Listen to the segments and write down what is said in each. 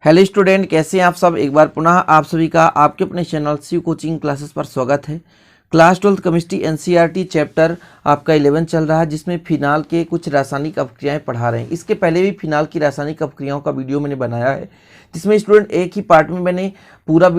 Hello student, कैसे हैं आप सब। एक बार पुनः आप सभी का आपके अपने चैनल शिव कोचिंग क्लासेस पर स्वागत है। क्लास 12 केमिस्ट्री एनसीईआरटी चैप्टर आपका 11 चल रहा है, जिसमें फिनाल के कुछ रासायनिक अपक्रियाएं पढ़ा रहे हैं। इसके पहले भी फिनाल की रासायनिक अपक्रियाओं का वीडियो मैंने बनाया है, जिसमें स्टूडेंट एक ही पार्ट में मैंने पूरा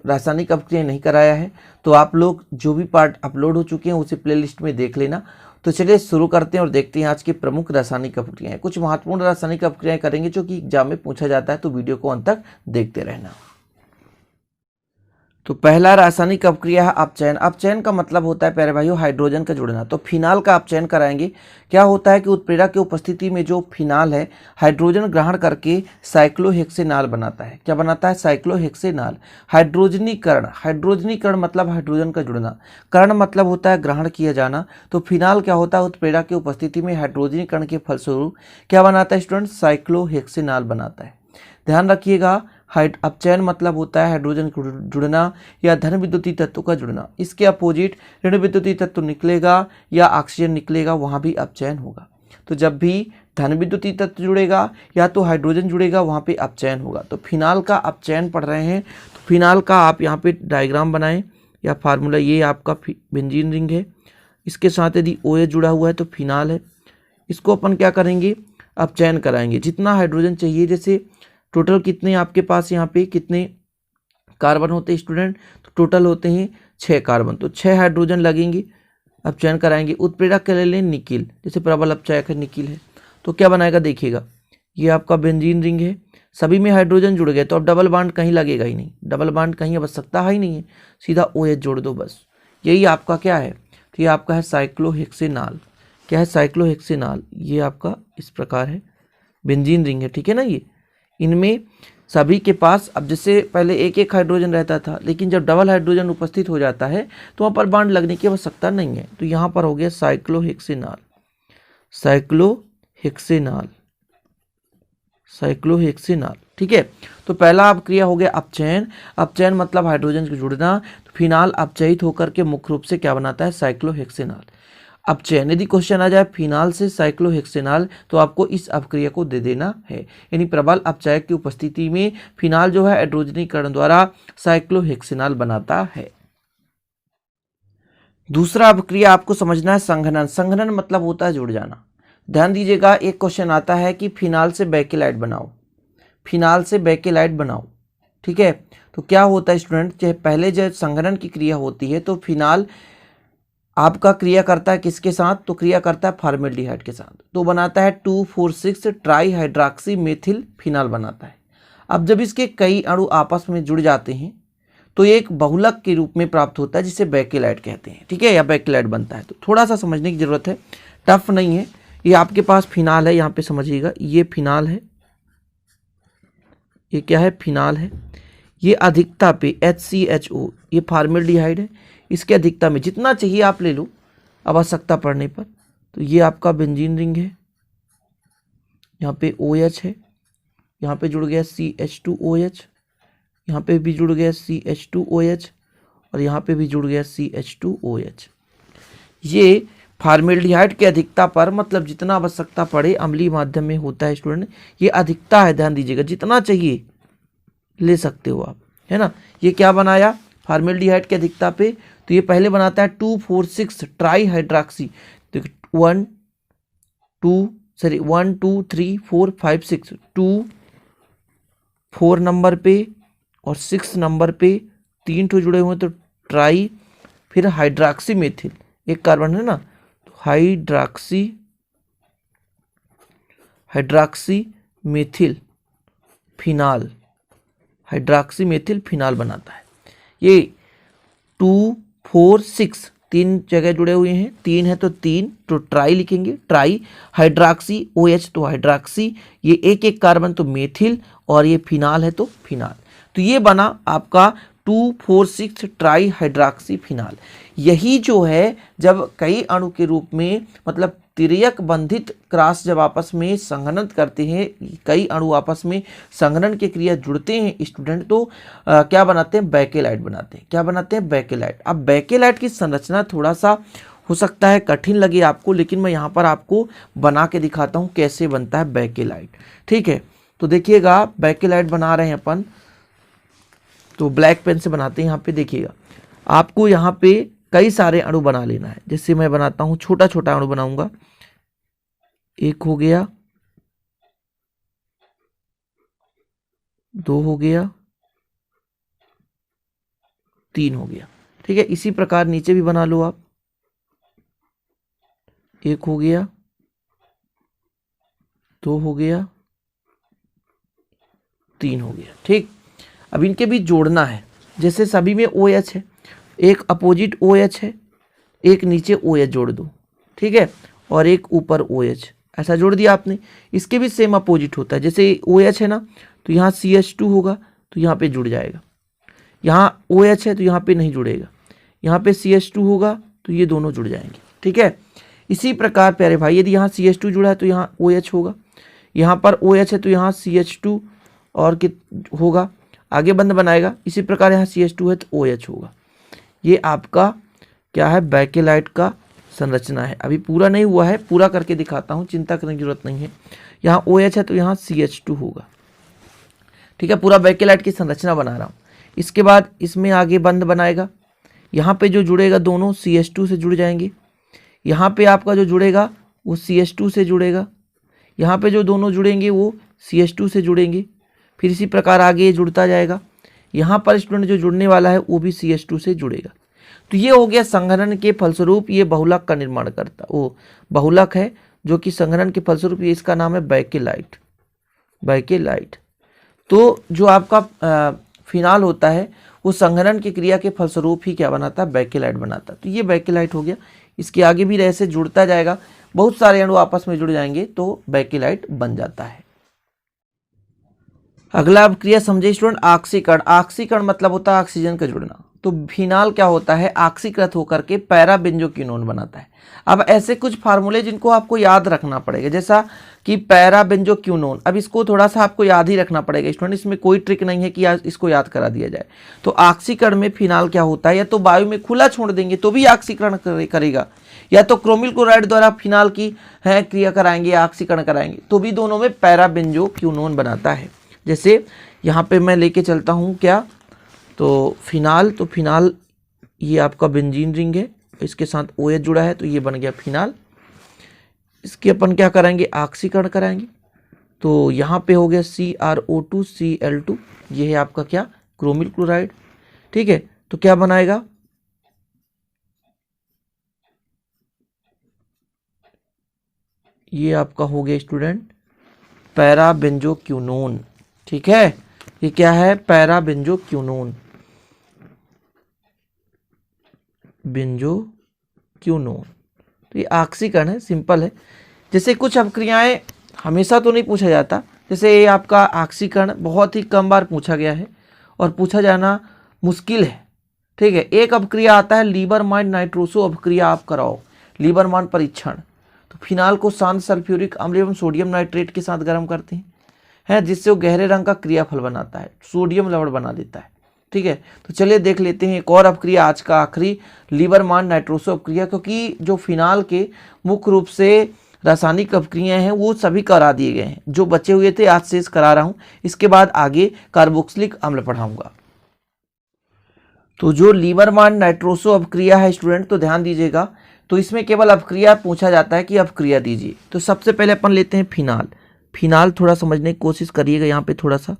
रासायनिक अपक्रिया नहीं कराया है। तो आप लोग जो भी पार्ट अपलोड हो चुके हैं उसे प्लेलिस्ट में देख लेना। तो चलिए शुरू करते हैं और देखते हैं आज की प्रमुख रासायनिक अपक्रियाएं। कुछ महत्वपूर्ण रासायनिक अपक्रियाएं करेंगे जो कि एग्जाम में पूछा जाता है, तो वीडियो को अंत तक देखते रहना। तो पहला रासायनिक अपक्रिया है अपचयन। अपचयन का मतलब होता है प्यारे भाइयों हाइड्रोजन का जुड़ना। तो फिनाल का अपचयन कराएंगे। क्या होता है कि उत्प्रेरक की उपस्थिति में जो फिनाल है हाइड्रोजन ग्रहण करके साइक्लोहेक्सेनॉल बनाता है। क्या बनाता है? साइक्लोहेक्सेनॉल। हाइड्रोजनीकरण, हाइड्रोजनीकरण मतलब हाइड्रोजन का जुड़ना, कर्ण मतलब होता है ग्रहण किया जाना। तो फिनाल क्या होता है? उत्प्रेरक की उपस्थिति में हाइड्रोजनीकरण के फलस्वरूप क्या बनाता है स्टूडेंट? साइक्लोहेक्सेनॉल बनाता है। ध्यान रखिएगा, अपचयन मतलब होता है हाइड्रोजन जुड़ना या धन विद्युतीय तत्व का जुड़ना। इसके अपोजिट ऋण विद्युतीय तत्व निकलेगा या ऑक्सीजन निकलेगा, वहां भी अपचयन होगा। तो जब भी धन विद्युतीय तत्व जुड़ेगा या तो हाइड्रोजन जुड़ेगा, वहां पे अपचयन होगा। तो फिनाल का अपचयन पढ़ रहे हैं। तो फिनाल का आप यहाँ पे डायग्राम बनाएं या फार्मूला। ये आपका बेंजीन रिंग है, इसके साथ यदि OH जुड़ा हुआ है तो फिनाल है। इसको अपन क्या करेंगे? अपचयन कराएंगे। जितना हाइड्रोजन चाहिए, जैसे टोटल कितने आपके पास यहाँ पे कितने कार्बन होते हैं स्टूडेंट? तो टोटल होते हैं 6 कार्बन, तो 6 हाइड्रोजन लगेंगे। अपचयन कराएंगे। उत्प्रेरक के ले लें निकिल, जैसे प्रबल अपचयक है निकिल है, तो क्या बनाएगा देखिएगा। ये आपका बेंजीन रिंग है, सभी में हाइड्रोजन जुड़ गए, तो अब डबल बॉन्ड कहीं लगेगा ही नहीं, डबल बॉन्ड कहीं आवश्यकता ही नहीं है, सीधा OH जोड़ दो बस। यही आपका क्या है? तो ये आपका है साइक्लोहेक्सेनॉल। क्या है? साइक्लोहेक्सेनॉल। ये आपका इस प्रकार है, बेंजीन रिंग है, ठीक है ना। ये इनमें सभी के पास, अब जैसे पहले एक एक हाइड्रोजन रहता था, लेकिन जब डबल हाइड्रोजन उपस्थित हो जाता है तो वहाँ पर बॉन्ड लगने की आवश्यकता नहीं है। तो यहाँ पर हो गया साइक्लोहेक्सेनॉल, साइक्लोहेक्सेनॉल, साइक्लोहेक्सेनॉल, ठीक है। तो पहला अपक्रिया हो गया अपचयन। अपचयन मतलब हाइड्रोजन से जुड़ना। तो फिनाल अपचयित होकर के मुख्य रूप से क्या बनाता है? साइक्लोहेक्सेनॉल। अपचयन, यदि क्वेश्चन आ जाए फिनाल से साइक्लोहेक्सेनॉल, तो आपको इस अपक्रिया को दे देना है। यानी प्रबल अपचयक की उपस्थिति में फिनाल जो है हाइड्रोजनीकरण द्वारा साइक्लोहेक्सेनॉल बनाता है। दूसरा अपक्रिया आपको समझना है संघनन। संघनन मतलब होता है जुड़ जाना। ध्यान दीजिएगा, एक क्वेश्चन आता है कि फिनाल से बेकेलाइट बनाओ, फिनाल से बेकेलाइट बनाओ, ठीक है। तो क्या होता है स्टूडेंट, पहले जब संघनन की क्रिया होती है तो फिनाल आपका क्रिया करता है किसके साथ? तो क्रिया करता है फॉर्मेल्डिहाइड के साथ, तो बनाता है 2,4,6 ट्राई हाइड्रॉक्सी मेथिल फिनाल बनाता है। अब जब इसके कई अणु आपस में जुड़ जाते हैं तो एक बहुलक के रूप में प्राप्त होता है, जिसे बेकेलाइट कहते हैं, ठीक है, या बेकेलाइट बनता है। तो थोड़ा सा समझने की जरूरत है, टफ नहीं है। ये आपके पास फिनाल है, यहाँ पे समझिएगा, ये फिनाल है, ये क्या है? फिनाल है। ये अधिकता पे HCHO, ये फॉर्मेल्डिहाइड है। इसके अधिकता में जितना चाहिए आप ले लो आवश्यकता पड़ने पर। तो ये आपका बेंजीन रिंग है, यहाँ पे OH है, यहाँ पे जुड़ गया CH2OH, यहाँ पे भी जुड़ गया CH2OH, और यहाँ पे भी जुड़ गया CH2OH। ये फॉर्मेल्डिहाइड की अधिकता पर, मतलब जितना आवश्यकता पड़े अम्लीय माध्यम में होता है स्टूडेंट, ये अधिकता है। ध्यान दीजिएगा, जितना चाहिए ले सकते हो आप, है ना। ये क्या बनाया? फॉर्मेल्डिहाइड की अधिकता पे। तो ये पहले बनाता है 2,4,6 ट्राई हाइड्रॉक्सी। तो 1 2 3 4 5 6, 2 4 नंबर पे और 6 नंबर पे 3 ठो जुड़े हुए, तो ट्राई, फिर हाइड्रॉक्सी मेथिल, एक कार्बन है ना, तो hydroxy methyl phenol, hydroxy methyl phenol बनाता है। ये 2 4 6 तीन जगह जुड़े हुए हैं, 3 है तो 3, तो ट्राई लिखेंगे, ट्राई हाइड्रॉक्सी OH, तो हाइड्रॉक्सी, ये एक एक कार्बन तो मेथिल, और ये फिनाल है तो फिनाल। तो ये बना आपका 2,4,6 ट्राई हाइड्रॉक्सी फिनाल। यही जो है जब कई अणु के रूप में, मतलब तिर्यक बंधित क्रॉस जब आपस में संघनन करते हैं, कई अणु आपस में संघनन की क्रिया जुड़ते हैं स्टूडेंट, तो क्या बनाते हैं? बेकेलाइट बनाते हैं। क्या बनाते हैं? बेकेलाइट। अब बेकेलाइट की संरचना थोड़ा सा हो सकता है कठिन लगे आपको, लेकिन मैं यहाँ पर आपको बना के दिखाता हूँ कैसे बनता है बेकेलाइट, ठीक है। तो देखिएगा बेकेलाइट बना रहे हैं अपन, तो ब्लैक पेन से बनाते हैं। यहाँ पे देखिएगा आपको यहाँ पे कई सारे अणु बना लेना है। जैसे मैं बनाता हूँ, छोटा छोटा अणु बनाऊंगा। एक हो गया, दो हो गया, तीन हो गया। ठीक है, इसी प्रकार नीचे भी बना लो आप। एक हो गया, दो हो गया, तीन हो गया। ठीक, अब इनके बीच जोड़ना है। जैसे सभी में OH है, एक अपोजिट OH है, एक नीचे OH जोड़ दो। ठीक है, और एक ऊपर OH, ऐसा जोड़ दिया आपने। इसके भी सेम अपोजिट होता है। जैसे OH है ना, तो यहाँ CH2 होगा तो यहाँ पे जुड़ जाएगा। यहाँ OH है तो यहाँ पे नहीं जुड़ेगा। यहाँ पे CH2 होगा तो ये दोनों जुड़ जाएंगे। ठीक है, इसी प्रकार प्यारे भाई यदि यहाँ CH2 जुड़ा है तो यहाँ OH होगा, यहाँ पर OH है तो यहाँ CH2 और होगा, आगे बंद बनाएगा। इसी प्रकार यहाँ CH2 है तो OH होगा। ये आपका क्या है, बेकेलाइट का संरचना है। अभी पूरा नहीं हुआ है, पूरा करके दिखाता हूँ, चिंता करने की जरूरत नहीं है। यहाँ OH है तो यहाँ CH2 होगा। ठीक है, पूरा बेकेलाइट की संरचना बना रहा हूँ। इसके बाद इसमें आगे बंद बनाएगा। यहाँ पे जो जुड़ेगा दोनों CH2 से जुड़ जाएंगे। यहाँ पे आपका जो जुड़ेगा वो CH2 से जुड़ेगा। यहाँ पे जो दोनों जुड़ेंगे वो CH2 से जुड़ेंगे। फिर इसी प्रकार आगे ये जुड़ता जाएगा। यहाँ पर स्टूडेंट जो जुड़ने वाला है वो भी CH2 से जुड़ेगा। तो ये हो गया संघनन के फलस्वरूप ये बहुलक का निर्माण करता, वो बहुलक है जो कि संघनन के फलस्वरूप, ये इसका नाम है बेकेलाइट। बेकेलाइट तो जो आपका फिनाल होता है वो संघनन की क्रिया के फलस्वरूप ही क्या बनाता है, बेकेलाइट बनाता है। तो ये बेकेलाइट हो गया। इसके आगे भी ऐसे जुड़ता जाएगा, बहुत सारे अणु आपस में जुड़ जाएंगे तो बेकेलाइट बन जाता है। अगला क्रिया समझे स्टूडेंट, ऑक्सीकरण। ऑक्सीकरण मतलब होता है ऑक्सीजन का जुड़ना। तो फिनाल क्या होता है, ऑक्सीकृत होकर के पैरा बेंजोक्विनोन बनाता है। अब ऐसे कुछ फार्मूले जिनको आपको याद रखना पड़ेगा, जैसा कि पैरा बेंजोक्विनोन। अब इसको थोड़ा सा आपको याद ही रखना पड़ेगा स्टूडेंट, इसमें कोई ट्रिक नहीं है कि इसको याद करा दिया जाए। तो ऑक्सीकरण में फिनाल क्या होता है, या तो वायु में खुला छोड़ देंगे तो भी ऑक्सीकरण करेगा, या तो क्रोमिल क्लोराइड द्वारा फिनाल की है क्रिया कराएंगे, ऑक्सीकरण कराएंगे, तो भी दोनों में पैरा बेंजोक्विनोन बनाता है। जैसे यहाँ पे मैं लेके चलता हूँ क्या, तो फिनाल, तो फिनाल ये आपका बेंजीन रिंग है, इसके साथ OH जुड़ा है तो ये बन गया फिनाल। इसके अपन क्या कराएंगे, ऑक्सीकरण कराएंगे। तो यहाँ पे हो गया CrO2 Cl2, ये है आपका क्या, क्रोमिल क्लोराइड। ठीक है, तो क्या बनाएगा, ये आपका हो गया स्टूडेंट पैरा बेंजोक्विनोन। ठीक है, ये क्या है, पैरा बेंजोक्विनोन, बेंजोक्विनोन। तो ये ऑक्सीकरण है, सिंपल है। जैसे कुछ अपक्रियाएं हमेशा तो नहीं पूछा जाता, जैसे ये आपका ऑक्सीकरण बहुत ही कम बार पूछा गया है और पूछा जाना मुश्किल है। ठीक है, एक अपक्रिया आता है लीबरमाइन नाइट्रोसो अपक्रिया, आप कराओ लीबरमान परीक्षण। तो फिनाल को शांत सल्फ्यूरिक अम्ल एवं सोडियम नाइट्रेट के साथ गर्म करते हैं, जिससे वो गहरे रंग का क्रियाफल बनाता है, सोडियम लवण बना देता है। ठीक है, तो चलिए देख लेते हैं एक और अपक्रिया, आज का आखिरी लीबरमान नाइट्रोसो अपक्रिया, क्योंकि जो फिनाल के मुख्य रूप से रासायनिक अपक्रियाएं हैं वो सभी करा दिए गए हैं, जो बचे हुए थे आज शेष करा रहा हूं। इसके बाद आगे कार्बोक्सिलिक अम्ल पढ़ाऊंगा। तो जो लीबरमान नाइट्रोसो अपक्रिया है स्टूडेंट, तो ध्यान दीजिएगा, तो इसमें केवल अपक्रिया पूछा जाता है कि अपक्रिया दीजिए। तो सबसे पहले अपन लेते हैं फिनाल। फिनाल थोड़ा समझने की कोशिश करिएगा, यहाँ पे थोड़ा सा,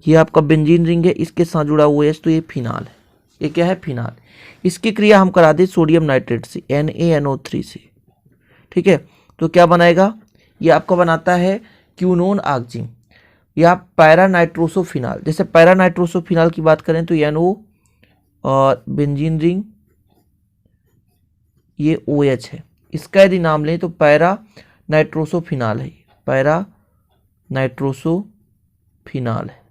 ये आपका बेंजीन रिंग है, इसके साथ जुड़ा हुआ है, तो ये फिनाल है। ये क्या है, फिनाल। इसकी क्रिया हम करा दें सोडियम नाइट्रेट से, NaNO3 से। ठीक है, तो क्या बनाएगा, ये आपका बनाता है क्यूनोन ऑक्जिन या पैरा नाइट्रोसो फिनाल। जैसे पैरा नाइट्रोसो फिनाल की बात करें तो NO और बेंजीन रिंग ये OH है। इसका यदि नाम लें तो पैरा नाइट्रोसो फिनाल है, पैरा नाइट्रोसो फिनाल है,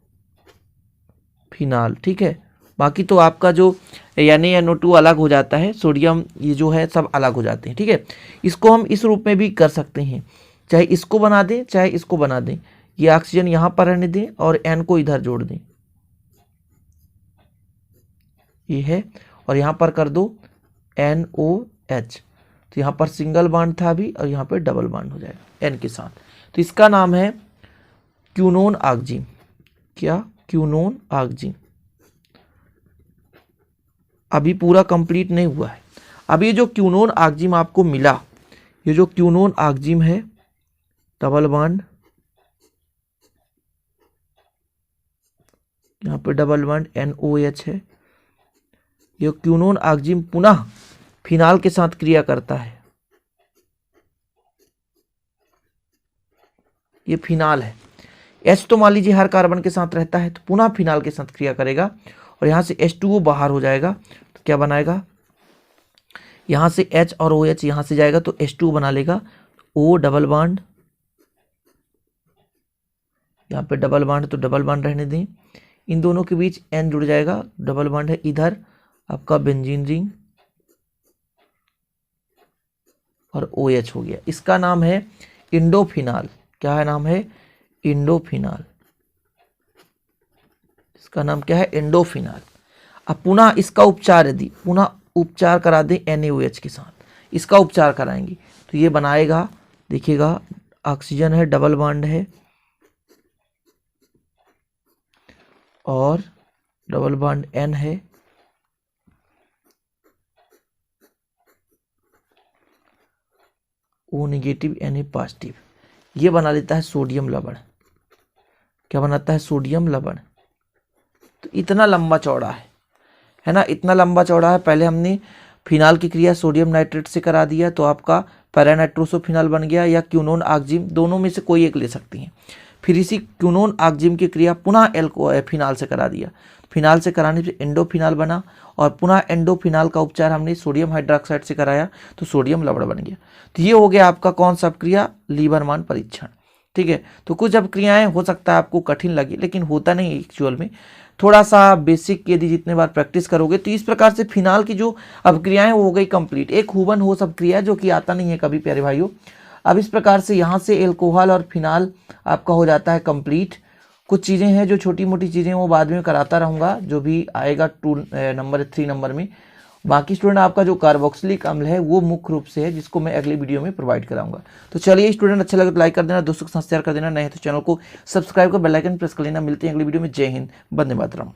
फिनाल। ठीक है, बाकी तो आपका जो NaNO2 अलग हो जाता है, सोडियम ये जो है सब अलग हो जाते हैं। ठीक है, इसको हम इस रूप में भी कर सकते हैं, चाहे इसको बना दें चाहे इसको बना दें। ये ऑक्सीजन यहाँ पर रहने दें और N को इधर जोड़ दें, ये है, और यहाँ पर कर दो NOH। तो यहाँ पर सिंगल बॉन्ड था अभी और यहाँ पर डबल बॉन्ड हो जाएगा N के साथ। तो इसका नाम है क्यूनोन आगजिम, क्या क्यूनोन आगजिम अभी पूरा कंप्लीट नहीं हुआ है। अब ये जो क्यूनोन आगजिम आपको मिला, ये जो क्यूनोन आगजिम है डबल बॉन्ड, यहाँ पे डबल बॉन्ड NOH है, ये क्यूनोन आगजिम पुनः फिनाल के साथ क्रिया करता है, ये फिनाल है। H तो मान लीजिए हर कार्बन के साथ रहता है, तो पुनः फिनाल के साथ क्रिया करेगा और यहाँ से H2O बाहर हो जाएगा, तो क्या बनाएगा, यहाँ से H और OH यहाँ से जाएगा तो H2O बना लेगा, O डबल बॉन्ड, यहाँ पे डबल बॉन्ड तो डबल बॉन्ड रहने दें, इन दोनों के बीच N जुड़ जाएगा, डबल बॉन्ड है, इधर आपका बेंजीन रिंग और OH हो गया। इसका नाम है इंडोफिनाल। क्या है नाम है, इंडोफिनाल। इसका नाम क्या है, इंडोफिनाल। अब पुनः इसका उपचार, यदि पुनः उपचार करा दें NaOH के साथ, इसका उपचार कराएंगे तो ये बनाएगा, देखिएगा ऑक्सीजन है, डबल बॉन्ड है और डबल बॉन्ड N है, O नेगेटिव Na पॉजिटिव, ये बना लेता है सोडियम लवण। क्या बनाता है, सोडियम लवण। तो इतना लंबा चौड़ा है ना, इतना लंबा चौड़ा है। पहले हमने फिनाल की क्रिया सोडियम नाइट्रेट से करा दिया तो आपका पैरानाइट्रोसोफिनाल बन गया, या क्यूनोन आगजिम, दोनों में से कोई एक ले सकती हैं। फिर इसी क्यूनोन आगजिम की क्रिया पुनः फिनाल से करा दिया, फिनाल से कराने से एंडोफिनाल बना और पुनः एंडोफिनाल का उपचार हमने सोडियम हाइड्रोक्साइड से कराया तो सोडियम लवण बन गया। तो ये हो गया आपका कौन सा अपक्रिया, लीबरमान परीक्षण। ठीक है, तो कुछ अपक्रियाएं हो सकता है आपको कठिन लगे, लेकिन होता नहीं एक्चुअल में, थोड़ा सा बेसिक यदि जितने बार प्रैक्टिस करोगे तो इस प्रकार से फिनाल की जो अपक्रियाएं वो हो गई कंप्लीट। एक हुबन हो सब क्रिया जो कि आता नहीं है कभी प्यारे भाइयों। अब इस प्रकार से यहाँ से एल्कोहल और फिनाल आपका हो जाता है कंप्लीट। कुछ चीज़ें हैं जो छोटी मोटी चीज़ें वो बाद में कराता रहूँगा, जो भी आएगा 3 नंबर में। बाकी स्टूडेंट आपका जो कार्बोक्सिलिक अम्ल है वो मुख्य रूप से है, जिसको मैं अगले वीडियो में प्रोवाइड कराऊंगा। तो चलिए स्टूडेंट, अच्छा लगे तो लाइक कर देना, दोस्तों के साथ शेयर कर देना, नहीं तो चैनल को सब्सक्राइब कर बेल आइकन प्रेस कर लेना। मिलते हैं अगली वीडियो में। जय हिंद, वंदे मातरम।